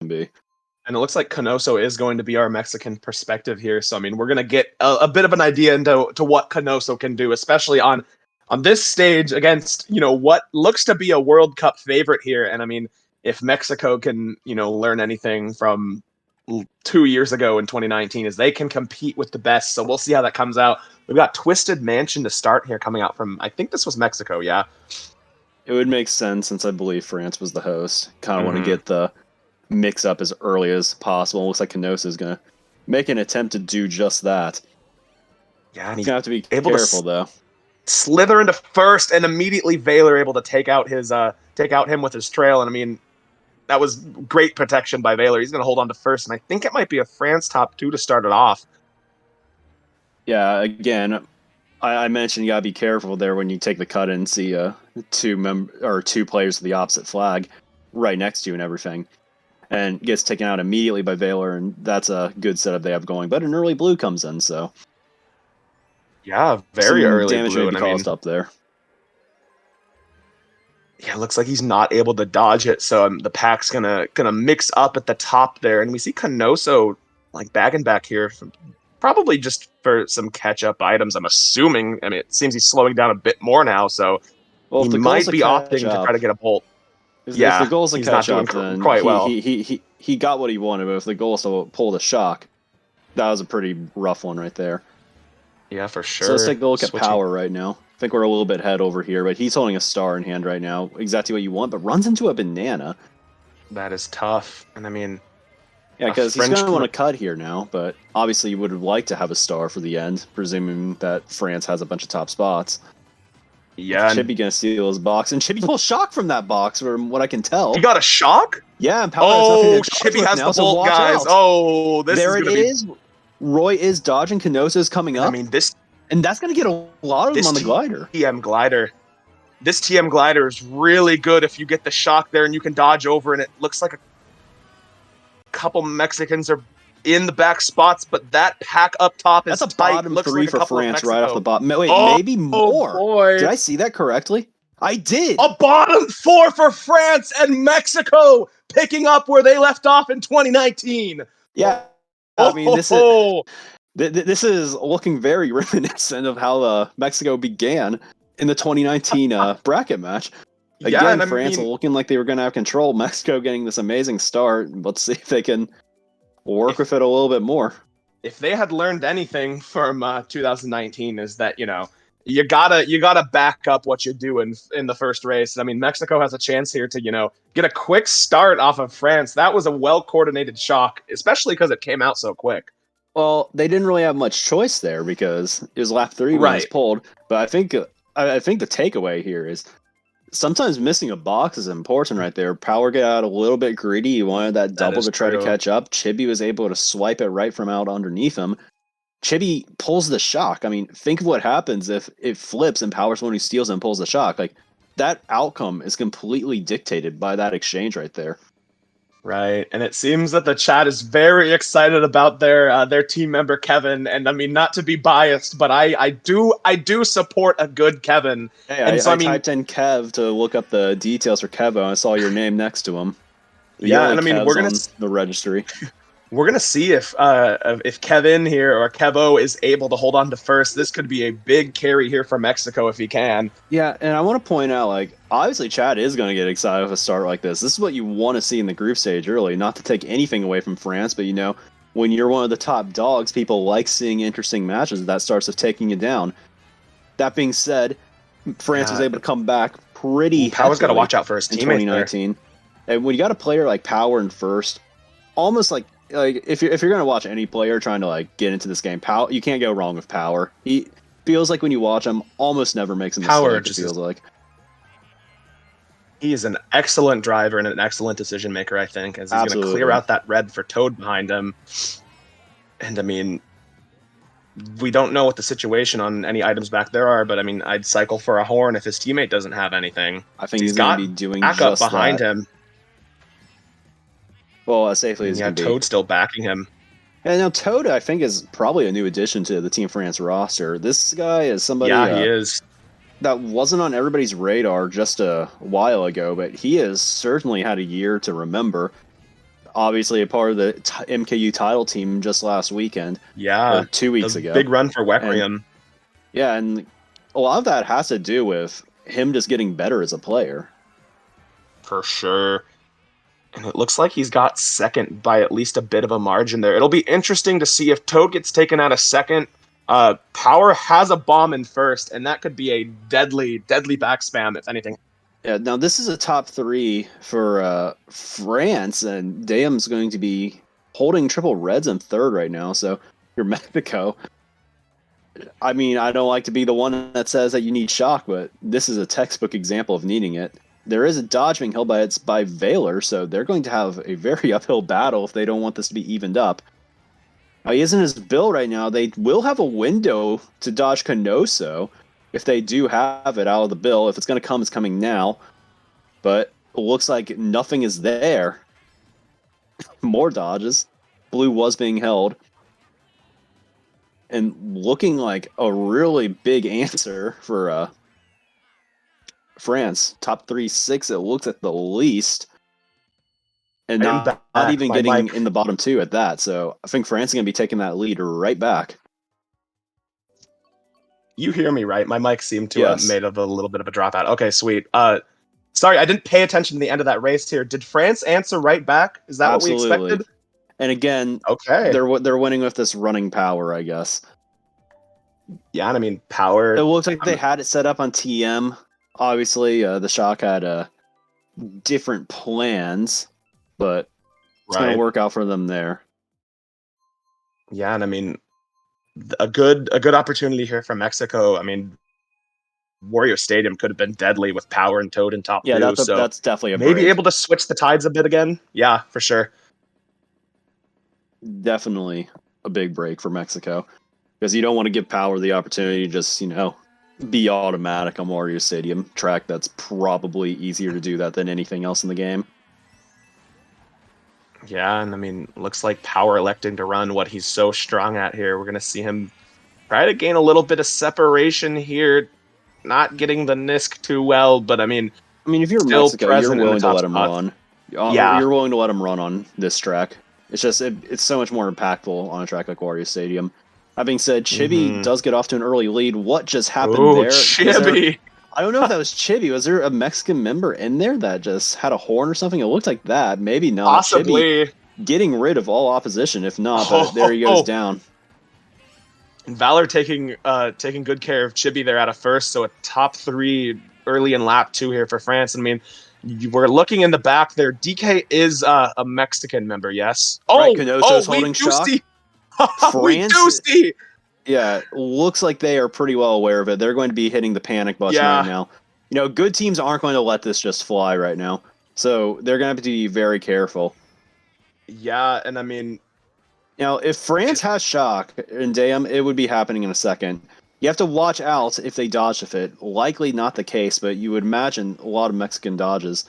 be. And it looks like Canoso is going to be our Mexican perspective here. So, I mean, we're going to get a bit of an idea into what Canoso can do, especially on this stage against, what looks to be a World Cup favorite here. And, I mean, if Mexico can, learn anything from 2 years ago in 2019 is they can compete with the best. So we'll see how that comes out. We've got Twisted Mansion to start here coming out from, I think this was Mexico, yeah. It would make sense since I believe France was the host. Kind of want to get the mix up as early as possible. Looks like Canosa is going to make an attempt to do just that. Yeah, and he's going to have to be careful, though. Slither into first, and immediately Valor able to take out him with his trail. And I mean, that was great protection by Valor. He's going to hold on to first, and I think it might be a France top 2 to start it off. Yeah, again, I mentioned you gotta be careful there when you take the cut and see two players with the opposite flag right next to you and everything, and gets taken out immediately by Valor, and that's a good setup they have going. But an early blue comes in, so yeah, very early damage blue, may be caused up there. Yeah, it looks like he's not able to dodge it, so the pack's gonna mix up at the top there, and we see Canoso like bagging back here. Probably just for some catch-up items, I'm assuming. I mean, it seems he's slowing down a bit more now, so he might be opting to try to get a bolt. If the goal's to catch up, then quite well. He got what he wanted, but if the goal's to pull the shock, that was a pretty rough one right there. Yeah, for sure. So let's take a look at Power right now. I think we're a little bit head over here, but he's holding a star in hand right now. Exactly what you want, but runs into a banana. That is tough, and I mean... Yeah, because he's going to want to cut here now, but obviously you would like to have a star for the end, presuming that France has a bunch of top spots. Yeah. Chippy going to steal his box, and Chippy pulls shock from that box, from what I can tell. He got a shock? Yeah, and Power Chippy has now, the bolt, so guys. Out. Oh, this there is it is. Roy is dodging. Canosa is coming up. I mean, and that's going to get a lot of them on the glider. TM glider. This TM glider is really good if you get the shock there and you can dodge over, and it looks like a couple Mexicans are in the back spots, but that pack up top is that's a tight. bottom looks 3 like for France right off the bottom. Wait, maybe more. Boy. Did I see that correctly? I did. A bottom 4 for France and Mexico, picking up where they left off in 2019. Yeah, I mean this is looking very reminiscent of how Mexico began in the 2019 bracket match. Again, France looking like they were going to have control. Mexico getting this amazing start. Let's see if they can work with it a little bit more. If they had learned anything from 2019, is that you gotta back up what you do in the first race. I mean, Mexico has a chance here to get a quick start off of France. That was a well coordinated shock, especially because it came out so quick. Well, they didn't really have much choice there because it was lap 3 when it was pulled. But I think the takeaway here is sometimes missing a box is important right there. Power got out a little bit greedy. He wanted that double to try to catch up. Chibi was able to swipe it right from out underneath him. Chibi pulls the shock. I mean, think of what happens if it flips and Power's the one who steals and pulls the shock. Like, that outcome is completely dictated by that exchange right there. Right, and it seems that the chat is very excited about their team member Kevin, and I mean, not to be biased, but I do support a good Kevin. Hey, I typed in Kev to look up the details for Kevo, and I saw your name next to him. Yeah, and I mean, we're gonna the registry. We're gonna see if Kevin here or Kevo is able to hold on to first. This could be a big carry here for Mexico if he can. Yeah, and I want to point out, like, obviously Chad is going to get excited with a start like this. This is what you want to see in the group stage early. Not to take anything away from France, but when you're one of the top dogs, people like seeing interesting matches. That starts with taking you down. That being said, France was able to come back pretty. Power's got to watch out for his teammate 2019, and when you got a player like Power in first, almost like if you're going to watch any player trying to get into this game, you can't go wrong with Power. He feels like when you watch him, almost never makes a mistake. Power just feels like he is an excellent driver and an excellent decision maker. I think as he's going to clear out that red for Toad behind him. And I mean, we don't know what the situation on any items back there are, but I mean, I'd cycle for a horn if his teammate doesn't have anything. I think he's going to be doing backup behind him. Well, as safely as he can be. Toad still backing him. And now Toad, I think, is probably a new addition to the Team France roster. This guy is somebody he is. That wasn't on everybody's radar just a while ago, but he has certainly had a year to remember. obviously a part of the MKU title team just last weekend. Yeah, or 2 weeks ago. Big run for Wecrium. And a lot of that has to do with him just getting better as a player. For sure. And it looks like he's got second by at least a bit of a margin there. It'll be interesting to see if Toad gets taken out of second. Power has a bomb in first, and that could be a deadly back spam, if anything. Yeah, now this is a top 3 for France, and Dayam's going to be holding triple reds in third right now, so you're Mexico. I mean, I don't like to be the one that says that you need shock, but this is a textbook example of needing it. There is a dodge being held by Valor, so they're going to have a very uphill battle if they don't want this to be evened up. Now, he is in his build right now. They will have a window to dodge Canoso if they do have it out of the bill. If it's going to come, it's coming now. But it looks like nothing is there. More dodges. Blue was being held. And looking like a really big answer for France. Top 3-6, it looks at the least. And not even getting in the bottom 2 at that. So I think France is going to be taking that lead right back. You hear me, right? My mic seemed to have made a little bit of a dropout. Okay, sweet. Sorry, I didn't pay attention to the end of that race here. Did France answer right back? Is that Absolutely. what we expected? And again, okay, they're winning with this running power, I guess. Yeah, and I mean, power... It looks like they had it set up on TM. Obviously, the Shock had different plans, but it's going to work out for them there. Yeah, and I mean, a good opportunity here for Mexico. I mean, Wario Stadium could have been deadly with Power and Toad in top 2. Yeah, that's definitely a maybe break. Able to switch the tides a bit again. Yeah, for sure. Definitely a big break for Mexico. Because you don't want to give Power the opportunity to just, be automatic on Mario Stadium track. That's probably easier to do that than anything else in the game. Yeah, and I mean, looks like Power electing to run what he's so strong at here. We're going to see him try to gain a little bit of separation here. Not getting the Nisk too well, but I mean, if you're Mexico, you're willing to let him run. Yeah. You're willing to let him run on this track. It's just, it's so much more impactful on a track like Wario Stadium. That being said, Chibi does get off to an early lead. What just happened there? Chibi! I don't know if that was Chibi. Was there a Mexican member in there that just had a horn or something? It looked like that. Maybe not. Possibly. Chibi getting rid of all opposition. If not, but there he goes down. Valor taking good care of Chibi there out of first, so a top 3 early in lap 2 here for France. I mean, we're looking in the back there. DK is a Mexican member, yes? Canoso's holding shock. We do see. Yeah, looks like they are pretty well aware of it. They're going to be hitting the panic button right now. Good teams aren't going to let this just fly right now. So they're going to have to be very careful. Yeah, and I mean... Now, if France has shock in Dayam, it would be happening in a second. You have to watch out if they dodge if it. Likely not the case, but you would imagine a lot of Mexican dodges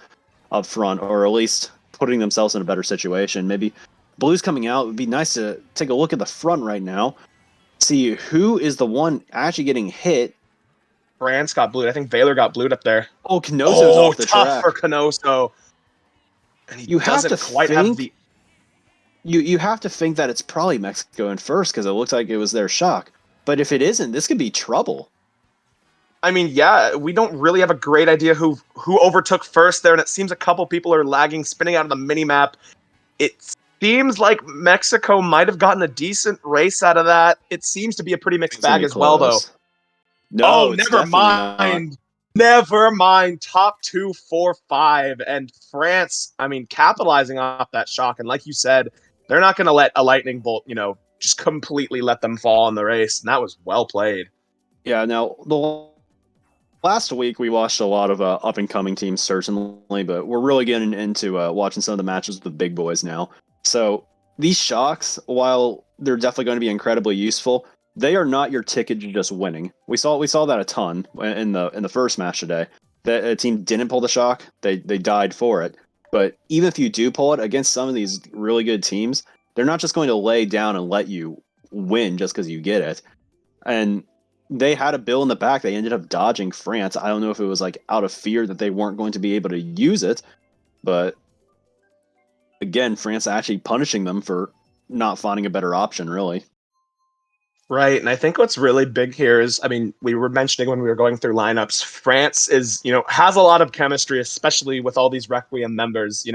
up front, or at least putting themselves in a better situation. Maybe Blue's coming out. It would be nice to take a look at the front right now. See who is the one actually getting hit. France got blued. I think Valor got blued up there. Oh, Canoso's off the track. Tough for Canoso. And he doesn't quite have the... You have to think that it's probably Mexico in first because it looks like it was their shock. But if it isn't, this could be trouble. I mean, yeah, we don't really have a great idea who overtook first there, and it seems a couple people are lagging, spinning out of the minimap. It seems like Mexico might have gotten a decent race out of that. It seems to be a pretty mixed bag as well, though. No, never mind. Never mind. Top 2, 4, 5. And France, I mean, capitalizing off that shock. And like you said, they're not going to let a lightning bolt, just completely let them fall in the race. And that was well played. Yeah, now, last week we watched a lot of up-and-coming teams, certainly, but we're really getting into watching some of the matches with the big boys now. So these shocks, while they're definitely going to be incredibly useful, they are not your ticket to just winning. We saw that a ton in the first match today. The team didn't pull the shock; they died for it. But even if you do pull it against some of these really good teams, they're not just going to lay down and let you win just because you get it. And they had a bill in the back. They ended up dodging France. I don't know if it was like out of fear that they weren't going to be able to use it, but again, France actually punishing them for not finding a better option, really. Right, and I think what's really big here is, I mean, we were mentioning when we were going through lineups, France is, has a lot of chemistry, especially with all these Requiem members,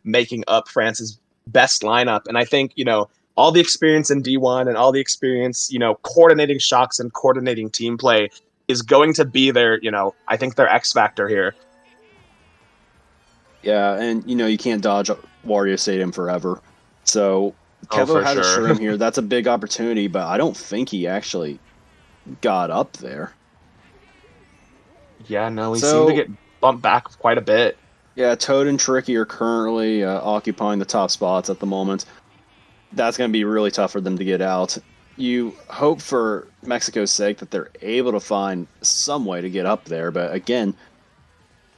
making up France's best lineup. And I think, all the experience in D1 and all the experience, coordinating shocks and coordinating team play is going to be their, I think their X factor here. Yeah, and you can't dodge Wario Stadium forever. So Kevo has a shroom here. That's a big opportunity, but I don't think he actually got up there. Yeah, no, he seemed to get bumped back quite a bit. Yeah, Toad and Tricky are currently occupying the top spots at the moment. That's going to be really tough for them to get out. You hope for Mexico's sake that they're able to find some way to get up there, but again,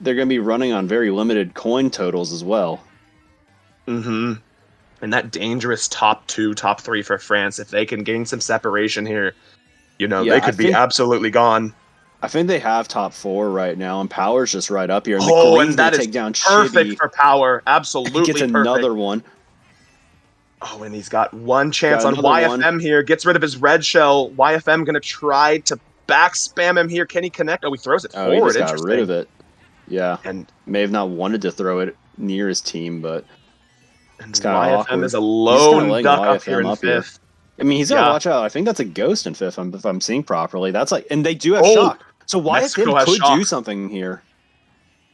they're going to be running on very limited coin totals as well. Mm-hmm. And that dangerous top 2, top 3 for France, if they can gain some separation here, they could be absolutely gone. I think they have top 4 right now, and Power's just right up here. And and that is perfect for Power. Absolutely gets another one. Oh, and he's got one chance on YFM here. Gets rid of his red shell. YFM going to try to back spam him here. Can he connect? Oh, he throws it forward. He just got rid of it. Yeah, and may have not wanted to throw it near his team, but it's kind of awkward. Is a lone duck up here in 5th. I mean, he's got to watch out. I think that's a ghost in 5th, if I'm seeing properly. That's and they do have shock. So YFM could do something here.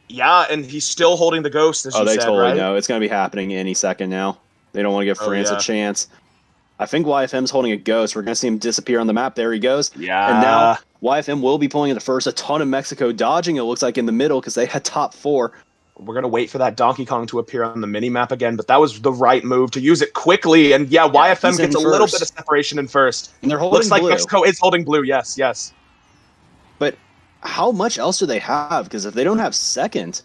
Yeah, and he's still holding the ghost, as you said, right? Oh, they totally know. It's going to be happening any second now. They don't want to give France a chance. I think YFM's holding a ghost. We're going to see him disappear on the map. There he goes. Yeah. And now YFM will be pulling into first. A ton of Mexico dodging, it looks like, in the middle because they had top 4. We're going to wait for that Donkey Kong to appear on the mini-map again, but that was the right move to use it quickly. And YFM gets a little bit of separation in first. And they're holding Looks like blue. Mexico is holding blue, yes. But how much else do they have? Because if they don't have second,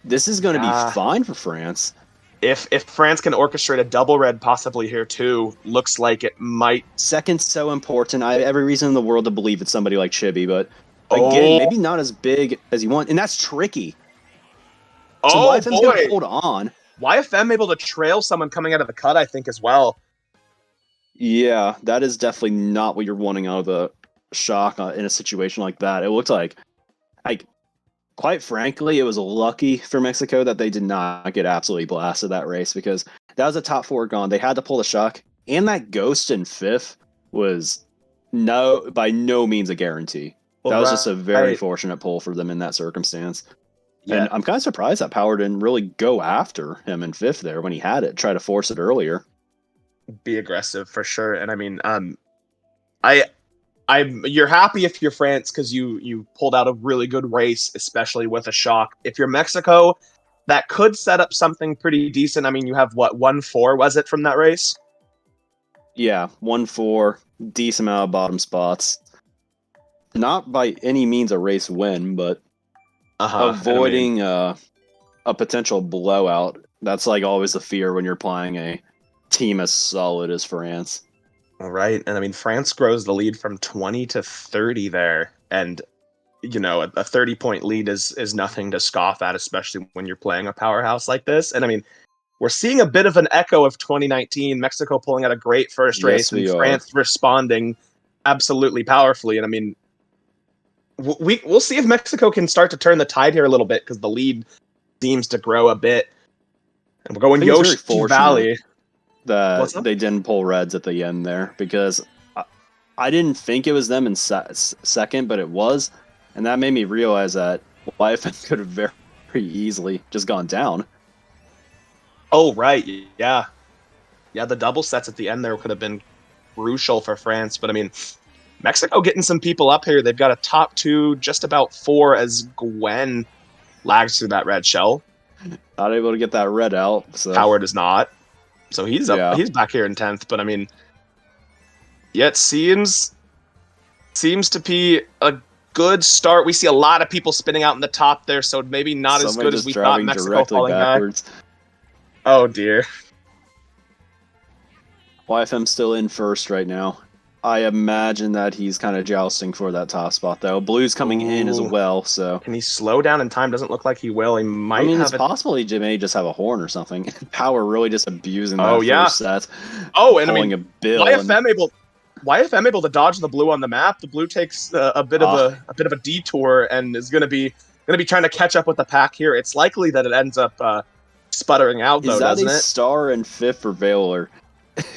this is going to be fine for France. If France can orchestrate a double red possibly here too, looks like it might. Second's so important. I have every reason in the world to believe it's somebody like Chibi, but again, maybe not as big as you want. And that's tricky. So YFM's going to hold on. YFM able to trail someone coming out of the cut, I think, as well. Yeah, that is definitely not what you're wanting out of the shock in a situation like that. It looked like quite frankly, it was lucky for Mexico that they did not get absolutely blasted that race, because that was a top 4 gone. They had to pull the shock, and that ghost in 5th was by no means a guarantee. That was just a very fortunate pull for them in that circumstance. Yeah. And I'm kind of surprised that Power didn't really go after him in 5th there when he had it, try to force it earlier. Be aggressive for sure. And I mean, you're happy if you're France because you pulled out a really good race, especially with a shock. If you're Mexico, that could set up something pretty decent. I mean, you have 1-4 was it from that race? Yeah, 1-4, decent amount of bottom spots. Not by any means a race win, but avoiding a potential blowout. That's always the fear when you're playing a team as solid as France. All right, and I mean, France grows the lead from 20 to 30 there, and a 30-point lead is nothing to scoff at, especially when you're playing a powerhouse like this. And I mean, we're seeing a bit of an echo of 2019, Mexico pulling out a great first race, and France responding absolutely powerfully. And I mean, we'll see if Mexico can start to turn the tide here a little bit, because the lead seems to grow a bit. And we're going Yoshi Valley. That they didn't pull reds at the end there, because I didn't think it was them in second, but it was, and that made me realize that YFM could have very easily just gone down. Oh, right, yeah. The double sets at the end there could have been crucial for France, but I mean, Mexico getting some people up here. They've got a top 2, just about 4, as Gwen lags through that red shell. Not able to get that red out. So. Howard is not. So he's up. He's back here in 10th, but I mean, it seems to be a good start. We see a lot of people spinning out in the top there, so maybe not as good as we thought. Mexico falling backwards. Oh dear. YFM still in first right now. I imagine that he's kind of jousting for that top spot, though. Blue's coming in as well, so... Can he slow down in time? Doesn't look like he will. He might it's possible he may just have a horn or something. Power really just abusing that first set. Oh, and a bill. YFM able to dodge the blue on the map. The blue takes a bit of a detour and is going to be trying to catch up with the pack here. It's likely that it ends up sputtering out, though, doesn't it? Is that a star and fifth for Valor?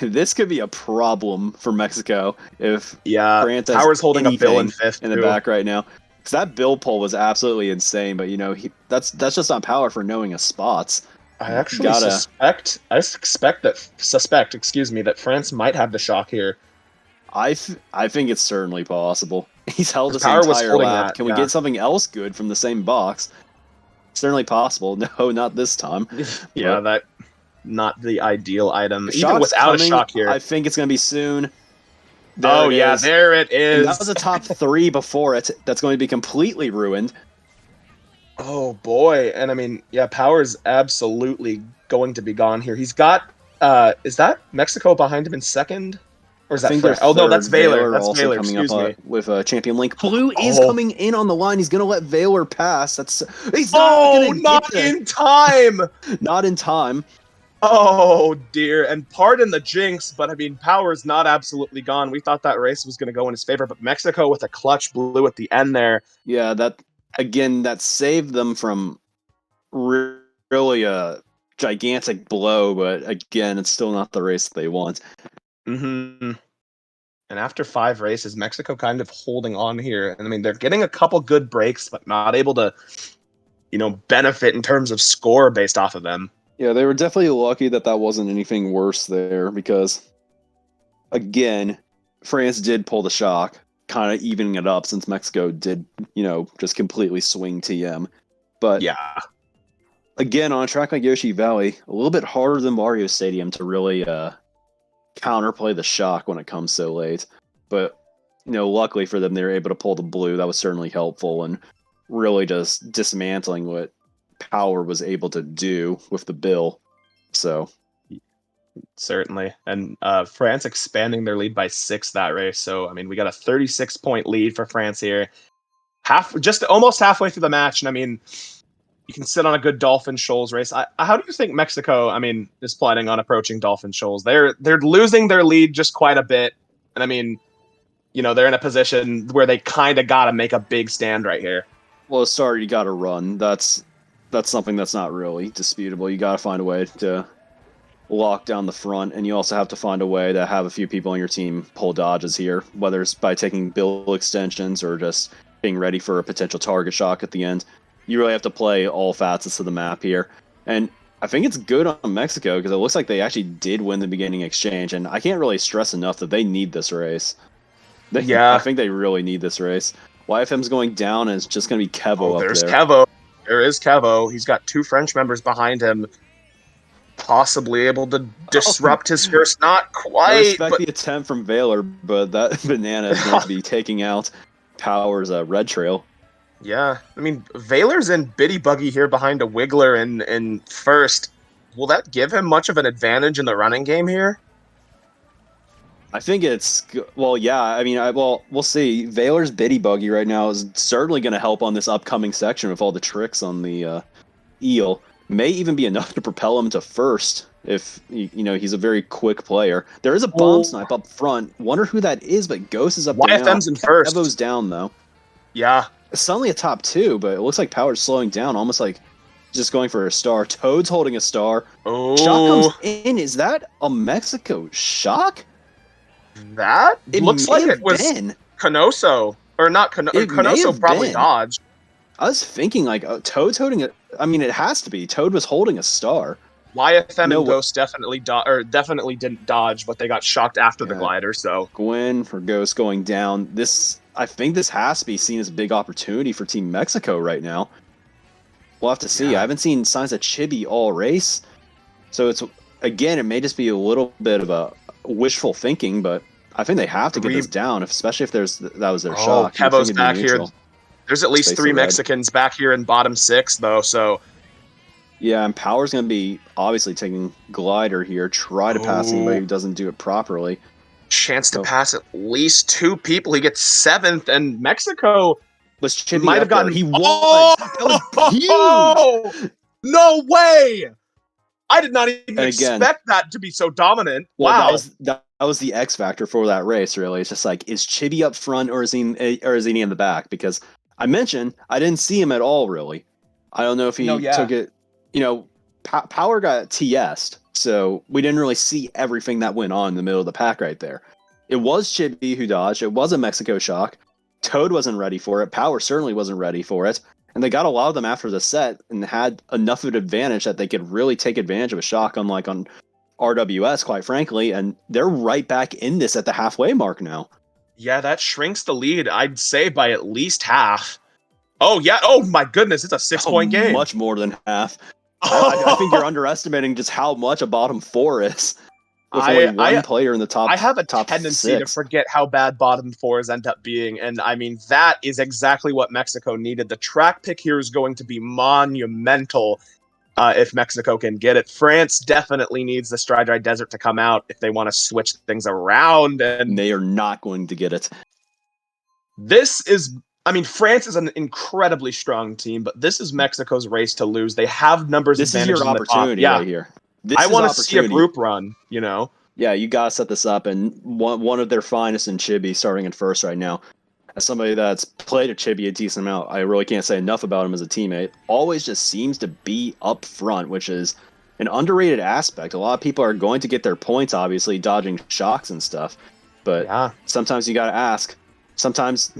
This could be a problem for Mexico if France Power's holding a bill in fifth in the back right now. Because that bill pull was absolutely insane, but that's just not Power for knowing his spots. I actually suspect that France might have the shock here. I think it's certainly possible. He's held this entire lap. Can we get something else good from the same box? Certainly possible. No, not this time. That not the ideal item. Even without a shock here. I think it's going to be soon. There it is. And that was a top 3 before it. That's going to be completely ruined. Oh, boy. And Power's absolutely going to be gone here. He's got, is that Mexico behind him in second? Or is that France? Oh, no, that's Valor. That's Valor, excuse me. With Champion Link. Blue is coming in on the line. He's going to let Valor pass. He's not in time! Not in time. Oh, dear. And pardon the jinx, but Power's not absolutely gone. We thought that race was going to go in his favor, but Mexico with a clutch blue at the end there. Yeah, that saved them from really a gigantic blow, but again, it's still not the race that they want. Mm-hmm. And after 5 races, Mexico kind of holding on here. And they're getting a couple good breaks, but not able to, benefit in terms of score based off of them. Yeah, they were definitely lucky that wasn't anything worse there because, again, France did pull the shock, kind of evening it up since Mexico did, just completely swing TM. But again, on a track like Yoshi Valley, a little bit harder than Mario Stadium to really counterplay the shock when it comes so late. But, luckily for them, they were able to pull the blue. That was certainly helpful and really just dismantling what Power was able to do with the bill. So certainly. And France expanding their lead by 6 that race. So we got a 36-point lead for France here. Just almost halfway through the match. And you can sit on a good Dolphin Shoals race. How do you think Mexico is planning on approaching Dolphin Shoals? They're losing their lead just quite a bit. And they're in a position where they kind of got to make a big stand right here. Well, sorry, you got to run. That's something that's not really disputable. You got to find a way to lock down the front, and you also have to find a way to have a few people on your team pull dodges here, whether it's by taking bill extensions or just being ready for a potential target shock at the end. You really have to play all facets of the map here. And I think it's good on Mexico because it looks like they actually did win the beginning exchange, and I can't really stress enough that they need this race. I think they really need this race. YFM's going down, and it's just going to be Kevo up there. There's Kevo. There is Kevo. He's got 2 French members behind him, possibly able to disrupt his first. Not quite. I respect the attempt from Valor, but that banana is going to be taking out Power's Red Trail. Yeah, Valor's in Bitty Buggy here behind a Wiggler in first. Will that give him much of an advantage in the running game here? I think it's we'll see. Valor's Bitty Buggy right now is certainly going to help on this upcoming section with all the tricks on the eel. May even be enough to propel him to first if he's a very quick player. There is a bomb snipe up front. Wonder who that is, but Ghost is up there. YFM's in first. Evo's down though. Yeah, it's suddenly a top 2, but it looks like Power's slowing down, almost like just going for a star. Toad's holding a star. Oh, Shock comes in. Is that a Mexico shock? That looks like it was Canoso, or not Canoso probably dodged. I was thinking Toad's holding it. It has to be. Toad was holding a star. YFM and Ghost definitely didn't dodge, but they got shocked after the glider. So Gwyn for Ghost going down. I think this has to be seen as a big opportunity for Team Mexico right now. We'll have to see. I haven't seen signs of Chibi all race, so it may just be a little bit of a wishful thinking, but I think they have to get this down, especially if that was their shock. Kevo's back here. There's at least 3 Mexicans back here in bottom 6, though, so... Yeah, and Power's going to be obviously taking glider here, try to pass anybody who doesn't do it properly. Chance to pass at least 2 people. He gets 7th, and Mexico was Chibi might have gotten. He was. Oh! That was huge. No way! I did not even and again, expect that to be so dominant. Well, wow, that was the X factor for that race. Really, it's just like, is Chibi up front or is he in the back? Because I mentioned I didn't see him at all. Really, I don't know if he took it. You know, Power got TS'd, so we didn't really see everything that went on in the middle of the pack right there. It was Chibi who dodged. It was a Mexico shock. Toad wasn't ready for it. Power certainly wasn't ready for it. And they got a lot of them after the set and had enough of an advantage that they could really take advantage of a shock, unlike on RWS, quite frankly. And they're right back in this at the halfway mark now. Yeah, that shrinks the lead, I'd say, by at least half. Oh, yeah. Oh, my goodness. It's a 6-point game. Much more than half. I think you're underestimating just how much a bottom 4 is. With only one player in the top. I have a top tendency 6. to forget how bad bottom 4s end up being, and I mean that is exactly what Mexico needed. The track pick here is going to be monumental if Mexico can get it. France definitely needs the Stride Desert to come out if they want to switch things around, and they are not going to get it. This is. I mean, France is an incredibly strong team, but this is Mexico's race to lose. They have numbers. This is your opportunity right here. I want to see a group run, you know? Yeah, you got to set this up, and one of their finest in Chibi starting in first right now. As somebody that's played a Chibi a decent amount, I really can't say enough about him as a teammate. Always just seems to be up front, which is an underrated aspect. A lot of people are going to get their points, obviously, dodging shocks and stuff. But sometimes you got to ask. Sometimes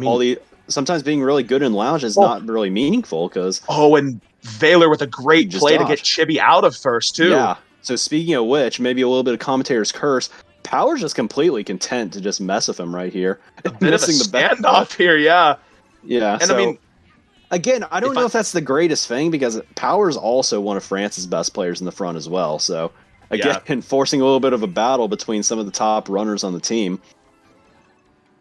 sometimes being really good in lounge is not really meaningful because... Oh, and Valor with a great play to get Chibi out of first, too. Yeah. So speaking of which, maybe a little bit of commentator's curse. Power's just completely content to just mess with him right here. A bit of a standoff here, yeah. Yeah, and so, I mean... Again, I don't know if that's the greatest thing, because Power's also one of France's best players in the front as well. So, again, forcing a little bit of a battle between some of the top runners on the team.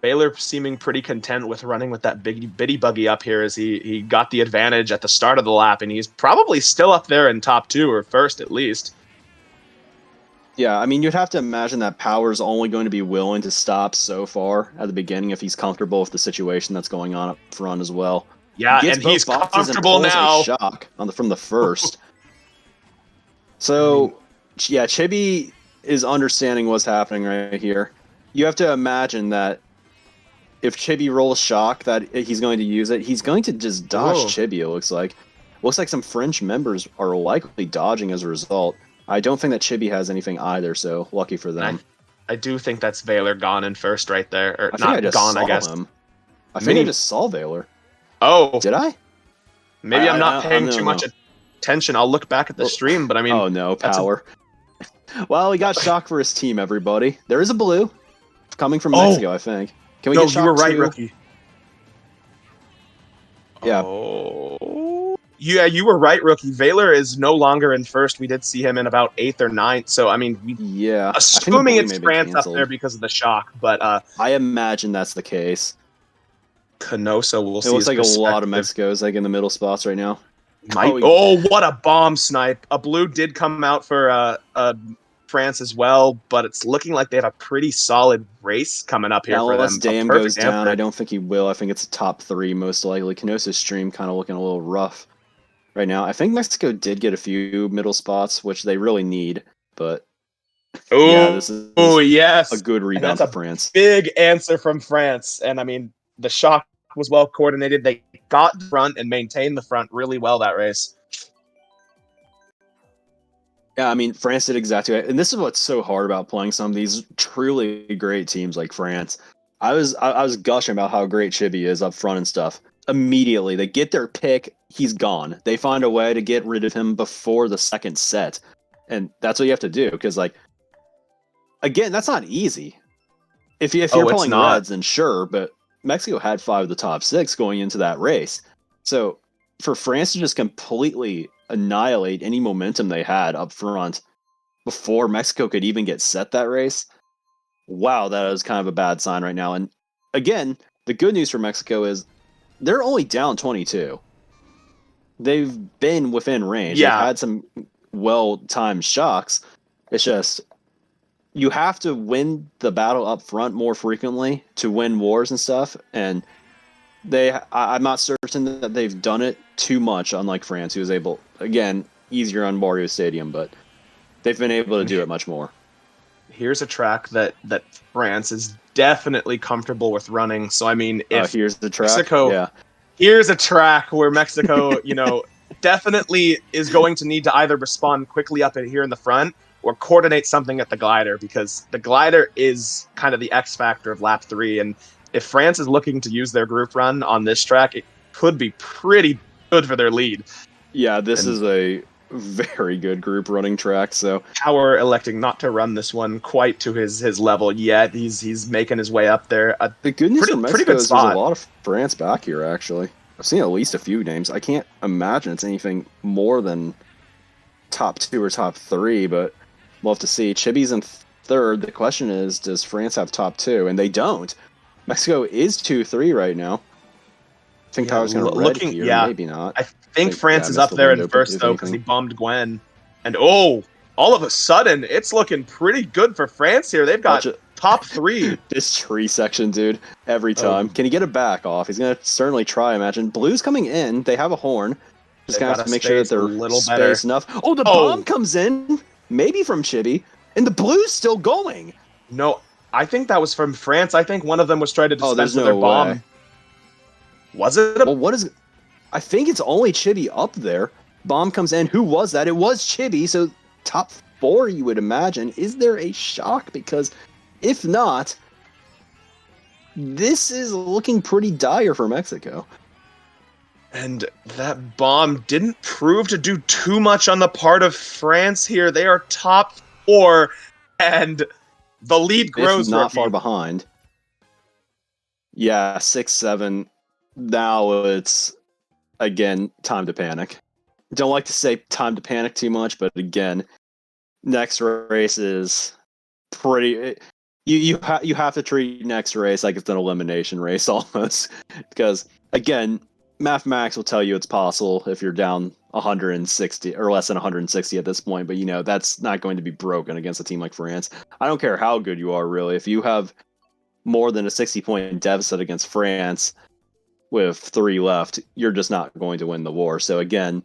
Baylor seeming pretty content with running with that bitty buggy up here as he got the advantage at the start of the lap, and he's probably still up there in top 2 or first at least. Yeah, I mean, you'd have to imagine that Power's only going to be willing to stop so far at the beginning if he's comfortable with the situation that's going on up front as well. Yeah, and he's comfortable now. Shock from the first. So, yeah, Chibi is understanding what's happening right here. You have to imagine that if Chibi rolls shock, that he's going to use it. He's going to just dodge Chibi, it looks like. Looks like some French members are likely dodging as a result. I don't think that Chibi has anything either, so lucky for them. I do think that's Valor gone in first right there. Or I guess. I think I just saw Valor. Oh. Did I? Maybe I'm not paying too much attention. I'll look back at the stream, but I mean... Oh, no, Power. Well, he got shock for his team, everybody. There is a blue coming from Mexico, I think. Can we get shock? You were right, Rookie. Yeah. Oh. Yeah, you were right, Rookie. Valor is no longer in first. We did see him in about 8th or 9th. So, I mean, assuming it's France up there because of the shock, but I imagine that's the case. Canosa, we'll see. It looks like a lot of Mexico's like in the middle spots right now. What a bomb snipe! A blue did come out for France as well, but it's looking like they have a pretty solid race coming up here for them. Unless Dam goes down, I don't think he will. I think it's a top 3 most likely. Canosa's stream kind of looking a little rough right now. I think Mexico did get a few middle spots, which they really need, but this is a good rebound for France. Big answer from France, and I mean the shock was well coordinated. They got the front and maintained the front really well that race. Yeah, I mean, France did exactly right. And this is what's so hard about playing some of these truly great teams like France. I was gushing about how great Chibi is up front and stuff. Immediately, they get their pick, he's gone. They find a way to get rid of him before the second set. And that's what you have to do, because, like, again, that's not easy. If you're playing Reds, then sure, but Mexico had 5 of the top 6 going into that race. So for France to just completely annihilate any momentum they had up front before Mexico could even get set that race, wow, that is kind of a bad sign right now. And again, the good news for Mexico is they're only down 22. They've been within range. They've had some well-timed shocks. It's just you have to win the battle up front more frequently to win wars and stuff, and I'm not certain that they've done it too much, unlike France, who was able, again, easier on Mario Stadium, but they've been able to do it much more. Here's a track that France is definitely comfortable with running. So I mean, if here's the track. Mexico, yeah. Here's a track where Mexico, definitely is going to need to either respond quickly up here in the front or coordinate something at the glider, because the glider is kind of the X factor of lap 3. And if France is looking to use their group run on this track, it could be pretty good for their lead. Yeah, this is a very good group running track. So Power electing not to run this one quite to his level yet. He's making his way up there. The good news for Mexico is there's a lot of France back here, actually. I've seen at least a few names. I can't imagine it's anything more than top 2 or top 3, but we'll have to see. Chibi's in 3rd. The question is, does France have top 2? And they don't. Mexico is 2-3 right now. I think Power's going to red here. Yeah. Maybe not. I think France is up there in 1st, though, because he bombed Gwen. And, all of a sudden, it's looking pretty good for France here. They've got top 3. This tree section, dude, every time. Can he get it back off? He's going to certainly try, imagine. Blue's coming in. They have a horn. Just going to have to make sure that they're spaced enough. Oh, the bomb comes in. Maybe from Chibi. And the Blue's still going. No, I think that was from France. I think one of them was trying to dispense their bomb. Was it? Well, what is... I think it's only Chibi up there. Bomb comes in. Who was that? It was Chibi, so top 4, you would imagine. Is there a shock? Because if not, this is looking pretty dire for Mexico. And that bomb didn't prove to do too much on the part of France here. They are top 4, and the lead grows. Not far behind. Yeah, 6-7. Now it's, again, time to panic. Don't like to say time to panic too much, but again, next race is pretty... You have to treat next race like it's an elimination race almost. Because, again, mathematics will tell you it's possible if you're down 160 or less than 160 at this point, but that's not going to be broken against a team like France. I don't care how good you are, really. If you have more than a 60-point deficit against France with 3 left, you're just not going to win the war. So again,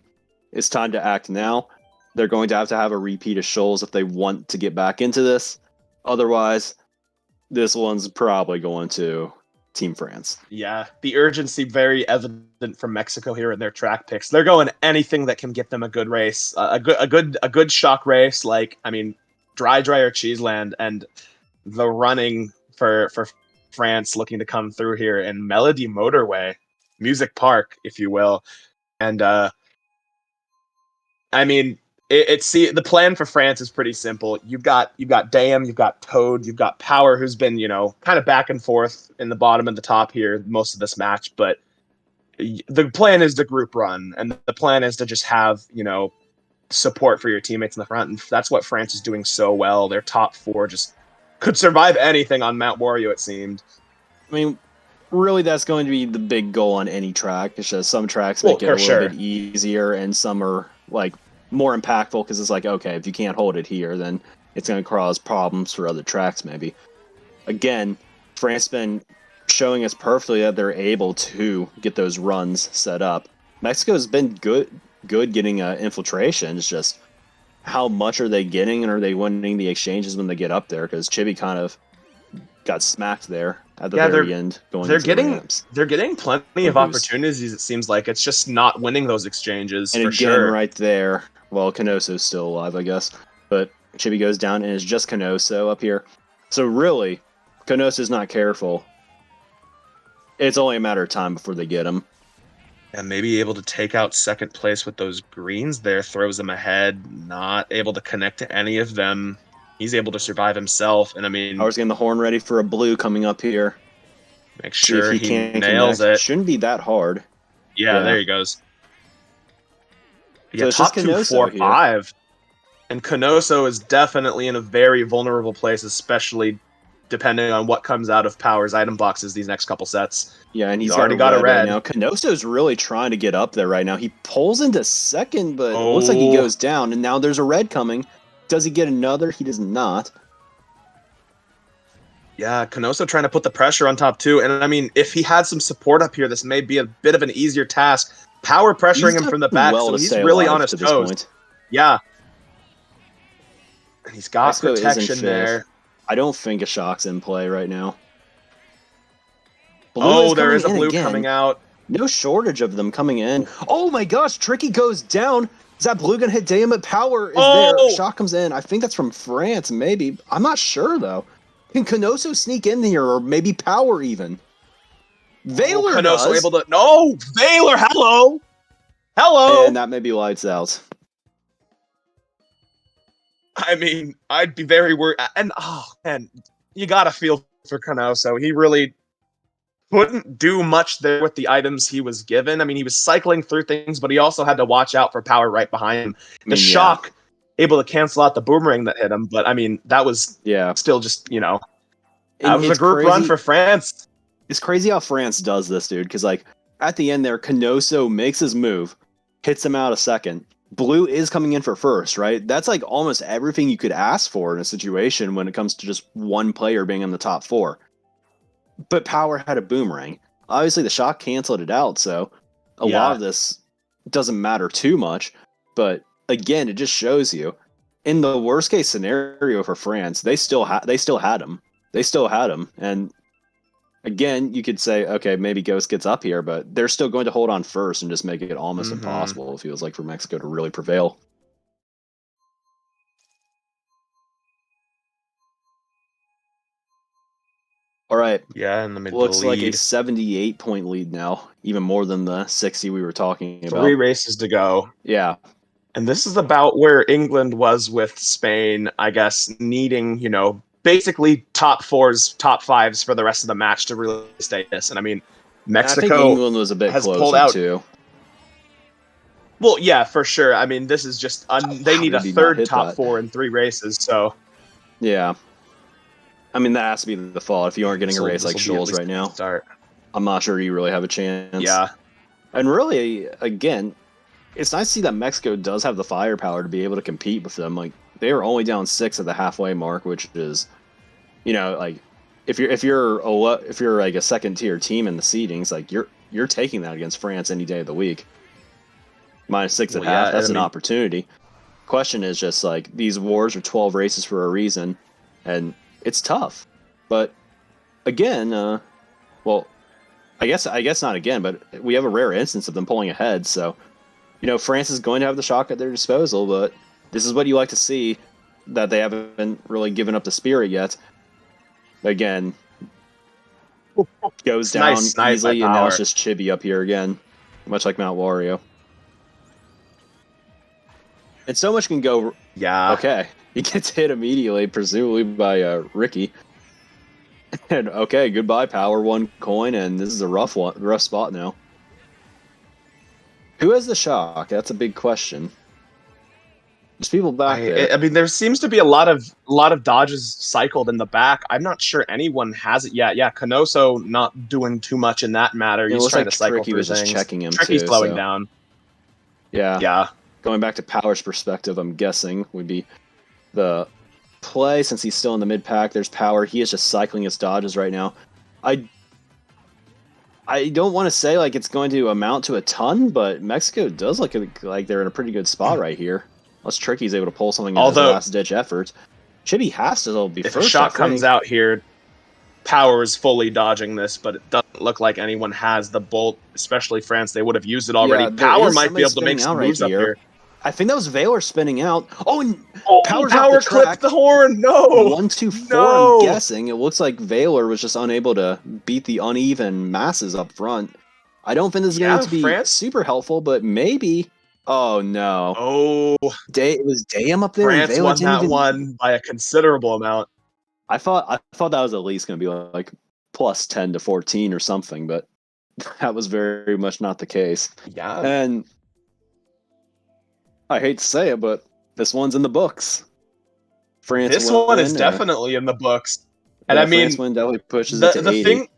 it's time to act now. They're going to have a repeat of Shoals if they want to get back into this. Otherwise, this one's probably going to Team France. Yeah, the urgency very evident from Mexico here in their track picks. They're going anything that can get them a good race, a good shock race. Like, I mean, dry or Cheeseland, and the running for France looking to come through here in Melody Motorway, Music Park, if you will. And I mean, the plan for France is pretty simple. You've got Dam, you've got Toad, you've got Power, who's been kind of back and forth in the bottom and the top here most of this match. But the plan is to group run, and the plan is to just have support for your teammates in the front, and that's what France is doing so well. Their top 4 just could survive anything on Mount Wario, it seemed. I mean, really, that's going to be the big goal on any track. It's just some tracks make it a little bit easier, and some are like more impactful because it's like, okay, if you can't hold it here, then it's going to cause problems for other tracks maybe. Again, France been showing us perfectly that they're able to get those runs set up. Mexico's been good getting infiltration. It's just how much are they getting, and are they winning the exchanges when they get up there? Because Chibi kind of got smacked there at the very end. They're getting plenty of opportunities. It seems like it's just not winning those exchanges. And for again, sure. Right there. Well, Canoso's still alive, I guess, but Chibi goes down, and it's just Canoso up here. So really, Canoso's not careful. It's only a matter of time before they get him. And maybe able to take out second place with those greens there, throws them ahead, not able to connect to any of them. He's able to survive himself, and I mean... I was getting the horn ready for a blue coming up here. Make sure he nails it. Shouldn't be that hard. Yeah, there he goes. So it's top just 2, 4, 5. And Canoso is definitely in a very vulnerable place, especially depending on what comes out of Power's item boxes these next couple sets. Yeah, and he's already got a red. Right now. Canoso's really trying to get up there right now. He pulls into second, but it looks like he goes down, and now there's a red coming. Does he get another? He does not. Yeah, Canoso trying to put the pressure on top two. And I mean, if he had some support up here, this may be a bit of an easier task. Power pressuring him from the back, so he's really on his toes. Yeah. And he's got protection there. I don't think a shock's in play right now. Blue there is a blue coming out. No shortage of them coming in. Oh my gosh, Tricky goes down. Is that blue gonna hit Dayam? Power is there. Shock comes in. I think that's from France, maybe. I'm not sure though. Can Canoso sneak in here, or maybe Power even? Valor Canoso able to... No! Valor, hello! Hello! And that may be lights out. I mean, I'd be very worried. And, oh, man, you gotta feel for Canoso. He really couldn't do much there with the items he was given. I mean, he was cycling through things, but he also had to watch out for Power right behind him. The shock... able to cancel out the boomerang that hit him, but I mean, that was still just, you know, that was a group run for France. It's crazy how France does this, dude, because like at the end there, Canoso makes his move, hits him out a second. Blue is coming in for first, right? That's like almost everything you could ask for in a situation when it comes to just one player being in the top four. But Power had a boomerang. Obviously, the shock canceled it out, so a lot of this doesn't matter too much, but again, it just shows you, in the worst case scenario for France, they still had him. They still had him, and again, you could say, okay, maybe Ghost gets up here, but they're still going to hold on first and just make it almost impossible. It feels like for Mexico to really prevail. All right. Yeah, in the middle. Looks like a 78-point lead now, even more than the 60 we were talking about. 3 races to go. Yeah. And this is about where England was with Spain, I guess, needing, you know, basically top 4s, top 5s for the rest of the match to really stay this. And I mean, Mexico I think England was a bit has closer pulled out too. Well, yeah, for sure. I mean, this is just they need a third top 4 in 3 races. So yeah, I mean that has to be the fault. If you aren't getting a race like Scholes right now, I'm not sure you really have a chance. Yeah, and really, again, it's nice to see that Mexico does have the firepower to be able to compete with them. Like they were only down 6 at the halfway mark, which is, you know, like if you're like a second tier team in the seedings, like you're taking that against France any day of the week. -6 at half, that's an opportunity. Question is just like these wars are 12 races for a reason, and it's tough. But again, well, I guess not again, but we have a rare instance of them pulling ahead, so. You know, France is going to have the shock at their disposal, but this is what you like to see, that they haven't really given up the spirit yet. Again, goes down easily, and now it's just Chibi up here again, much like Mount Wario. And so much can go... Yeah. Okay, he gets hit immediately, presumably by Ricky. And okay, goodbye, Power, 1 coin, and this is a rough spot now. Who has the shock? That's a big question. There's people back there. I mean, there seems to be a lot of dodges cycled in the back. I'm not sure anyone has it yet. Yeah, Canoso not doing too much in that matter. He's trying to cycle through things. Checking him Tricky's too, slowing down. Yeah. Yeah. Going back to Power's perspective, I'm guessing would be the play, since he's still in the mid pack. There's Power. He is just cycling his dodges right now. I don't want to say like it's going to amount to a ton, but Mexico does look like they're in a pretty good spot right here. Unless Tricky's able to pull something in his last-ditch effort. Chibi has to be first. If a shot comes out here, Power is fully dodging this, but it doesn't look like anyone has the bolt, especially France. They would have used it already. Yeah, Power might be able to make some moves up here. I think that was Valor spinning out. Oh, and Power clipped the horn. No. 1, 2, 4, no. I'm guessing. It looks like Valor was just unable to beat the uneven masses up front. I don't think this is going to be super helpful, but maybe. Oh, no. Oh. It was Dayam up there. France and won that one by a considerable amount. I thought that was at least going to be like plus 10 to 14 or something, but that was very much not the case. Yeah. And I hate to say it, but this one's in the books. This one is definitely in the books. And I mean, France win definitely pushes it to 80.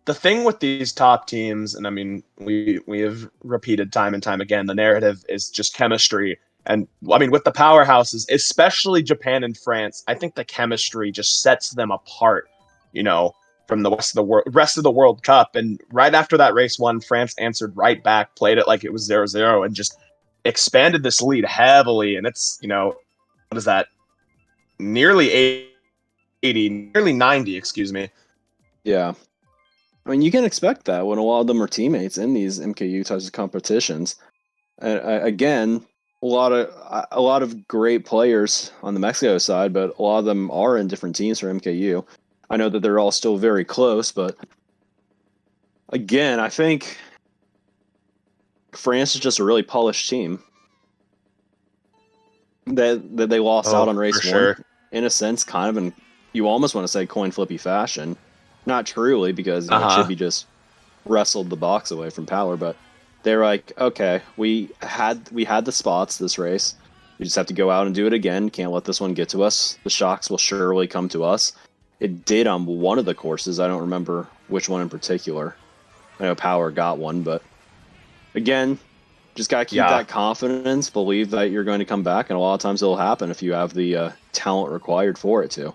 The thing with these top teams, and I mean, we have repeated time and time again, the narrative is just chemistry. And I mean, with the powerhouses, especially Japan and France, I think the chemistry just sets them apart, from the rest of the World Cup. And right after that race one, France answered right back, played it like it was 0-0, and just expanded this lead heavily. And it's, what is that? Nearly 80, nearly 90, excuse me. Yeah. I mean, you can expect that when a lot of them are teammates in these MKU types of competitions. And again, a lot of great players on the Mexico side, but a lot of them are in different teams for MKU. I know that they're all still very close, but again, I think France is just a really polished team. That they lost out on race one, sure. In a sense, kind of in, you almost want to say, coin flippy fashion. Not truly, because Chibi just wrestled the box away from Power, but they're like, okay, we had the spots this race. We just have to go out and do it again. Can't let this one get to us. The shocks will surely come to us. It did on one of the courses. I don't remember which one in particular. I know Power got one, but again, just gotta keep that confidence, believe that you're going to come back, and a lot of times it'll happen if you have the talent required for it to.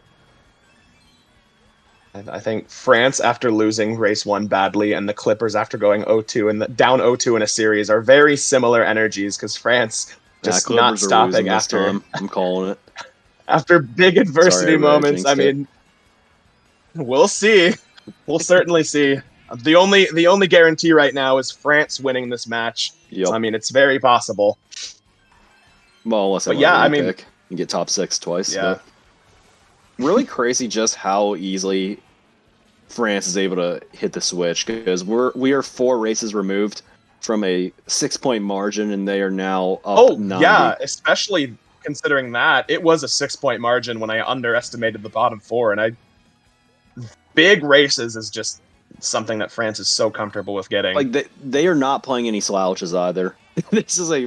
I think France, after losing race one badly, and the Clippers after going 0-2 and down 0-2 in a series, are very similar energies, because France just not stopping after. I'm calling it. After big adversity moments, I mean, we'll see. We'll certainly see. The only guarantee right now is France winning this match. Yep. So, I mean, it's very possible. Well, unless pick and get top 6 twice. Yeah. But really crazy just how easily France is able to hit the switch, because we are 4 races removed from a 6-point margin, and they are now up 90. Yeah, especially considering that it was a 6-point margin when I underestimated the bottom 4, and big races is just something that France is so comfortable with getting. Like they are not playing any slouches either. This is a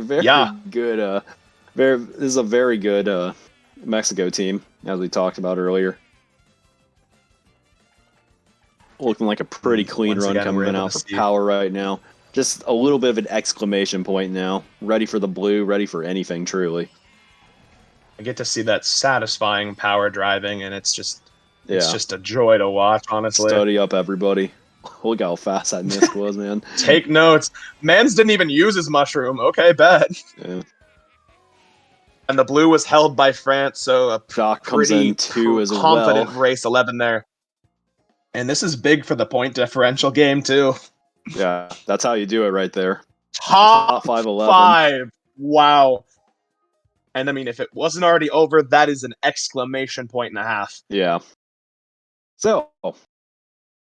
very good Mexico team, as we talked about earlier. Looking like a pretty clean run coming out for Power right now. Just a little bit of an exclamation point now. Ready for the blue, ready for anything, truly. I get to see that satisfying Power driving, and it's just a joy to watch, honestly. Study up, everybody. Look how fast that Misk was, man. Take notes. Mans didn't even use his mushroom. Okay, bet. Yeah. And the blue was held by France, so a Shock comes in too as confident well. race 11 there. And this is big for the point differential game, too. Yeah, that's how you do it right there. Top 5. Wow. And I mean, if it wasn't already over, that is an exclamation point and a half. Yeah. So,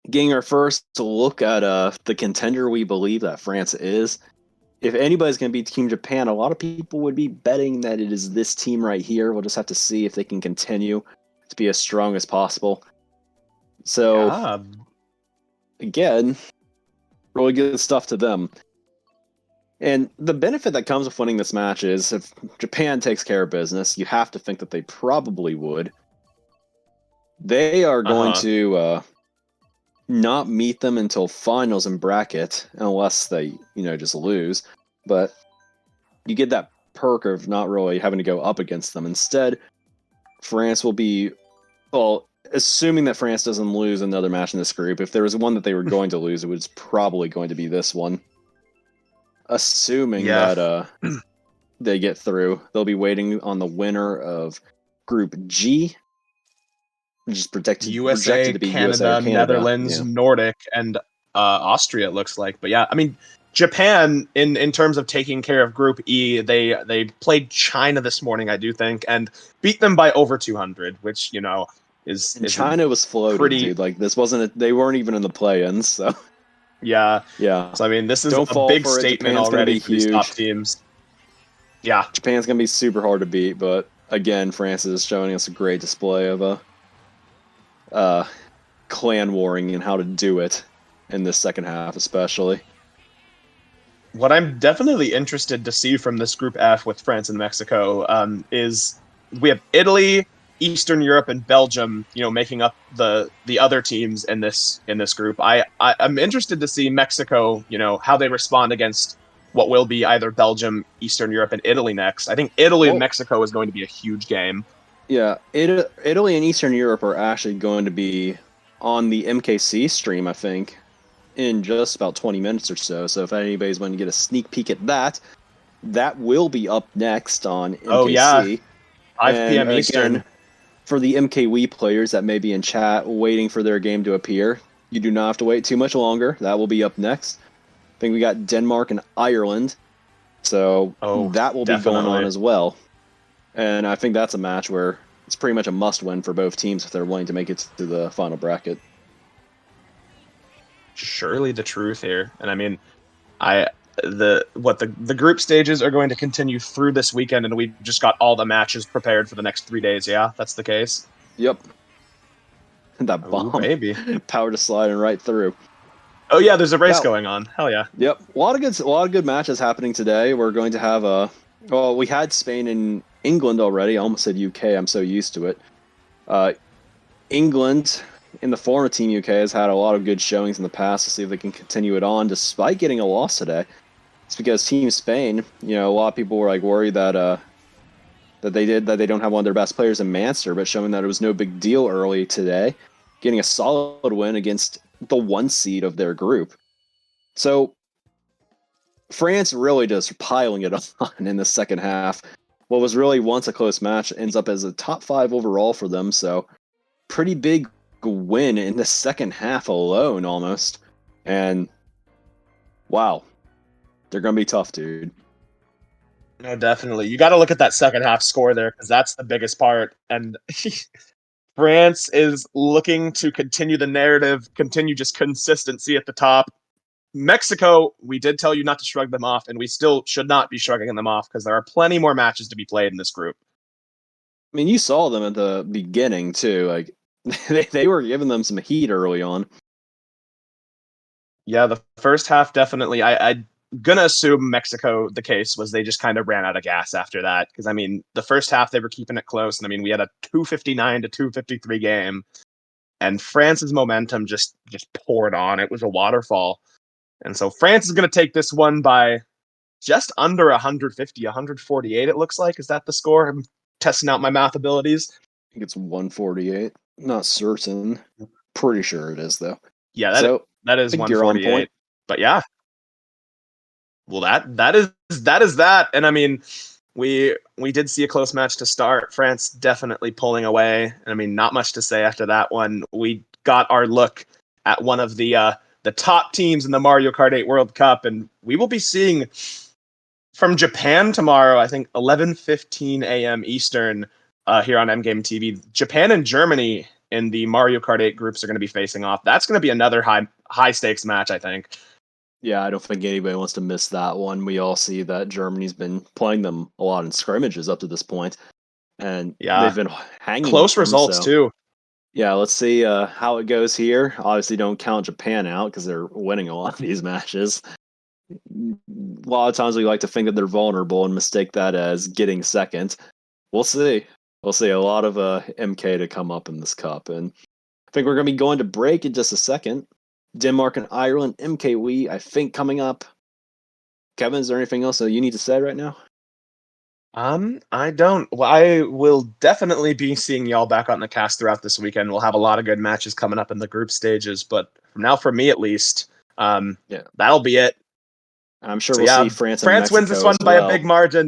getting our first look at the contender we believe that France is. If anybody's going to beat Team Japan, a lot of people would be betting that it is this team right here. We'll just have to see if they can continue to be as strong as possible. So, again, really good stuff to them. And the benefit that comes with winning this match is if Japan takes care of business, you have to think that they probably would. They are going to not meet them until finals and bracket, unless they, just lose. But you get that perk of not really having to go up against them. Instead, France will be, well, assuming that France doesn't lose another match in this group, if there was one that they were going to lose, it was probably going to be this one. Assuming that they get through, they'll be waiting on the winner of Group G, which is projected to be Canada, USA, Netherlands, Nordic, and Austria, it looks like. But yeah, I mean, Japan, in terms of taking care of Group E, they played China this morning, I do think, and beat them by over 200, which, is China was floating, dude. Like, this wasn't they weren't even in the play-ins, so... Yeah. Yeah. So, I mean, this is a big statement already for these top teams. Yeah. Japan's going to be super hard to beat, but again, France is showing us a great display of clan warring and how to do it in this second half, especially. What I'm definitely interested to see from this Group F with France and Mexico is we have Italy, Eastern Europe, and Belgium, making up the other teams in this group. I'm interested to see Mexico, how they respond against what will be either Belgium, Eastern Europe, and Italy next. I think Italy and Mexico is going to be a huge game. Yeah, Italy and Eastern Europe are actually going to be on the MKC stream, I think, in just about 20 minutes or so. So if anybody's wanting to get a sneak peek at that, that will be up next on MKC. Oh, yeah. 5 p.m. Eastern. Again, for the MKWC players that may be in chat waiting for their game to appear, you do not have to wait too much longer. That will be up next. I think we got Denmark and Ireland. So that will be going on as well. And I think that's a match where it's pretty much a must-win for both teams if they're willing to make it to the final bracket. Surely the truth here. And I mean, the group stages are going to continue through this weekend, and we just got all the matches prepared for the next 3 days. Yeah, that's the case. Yep. That bomb, baby, power to sliding right through. Oh yeah, there's a race going on. Hell yeah. Yep, a lot of good matches happening today. We're going to have we had Spain and England already. I almost said UK. I'm so used to it. England, in the form of Team UK, has had a lot of good showings in the past. To see if they can continue it on, despite getting a loss today. It's because Team Spain, a lot of people were like worried that they don't have one of their best players in Manster, but showing that it was no big deal early today, getting a solid win against the 1 seed of their group. So France really just piling it on in the second half. What was really once a close match ends up as a top 5 overall for them. So pretty big win in the second half alone, almost. And wow, they're going to be tough, dude. No, definitely. You got to look at that second half score there, because that's the biggest part. And France is looking to continue the narrative, continue just consistency at the top. Mexico, we did tell you not to shrug them off, and we still should not be shrugging them off, because there are plenty more matches to be played in this group. I mean, you saw them at the beginning, too. Like, they were giving them some heat early on. Yeah, the first half, definitely. I'm going to assume Mexico, the case was they just kind of ran out of gas after that. Because, I mean, the first half, they were keeping it close. And, I mean, we had a 259 to 253 game. And France's momentum just poured on. It was a waterfall. And so France is going to take this one by just under 150, 148, it looks like. Is that the score? I'm testing out my math abilities. I think it's 148. Not certain. Pretty sure it is, though. Yeah, that is 148. But yeah. Well, that is that. And I mean, we did see a close match to start. France definitely pulling away. And I mean, not much to say after that one. We got our look at one of the top teams in the Mario Kart 8 World Cup, and we will be seeing from Japan tomorrow, I think 11:15 a.m. Eastern, here on MGame TV. Japan and Germany in the Mario Kart 8 groups are going to be facing off. That's going to be another high stakes match, I think. Yeah, I don't think anybody wants to miss that one. We all see that Germany's been playing them a lot in scrimmages up to this point, and they've been hanging close results too. Yeah, let's see how it goes here. Obviously, don't count Japan out because they're winning a lot of these matches. A lot of times we like to think that they're vulnerable and mistake that as getting second. We'll see. We'll see a lot of MK to come up in this cup. And I think we're going to be going to break in just a second. Denmark and Ireland, MKWC, I think, coming up. Kevin, is there anything else that you need to say right now? I don't. Well, I will definitely be seeing y'all back on the cast throughout this weekend. We'll have a lot of good matches coming up in the group stages, but from now, for me at least, that'll be it. I'm sure we'll see France and Mexico wins this one as by well. a big margin.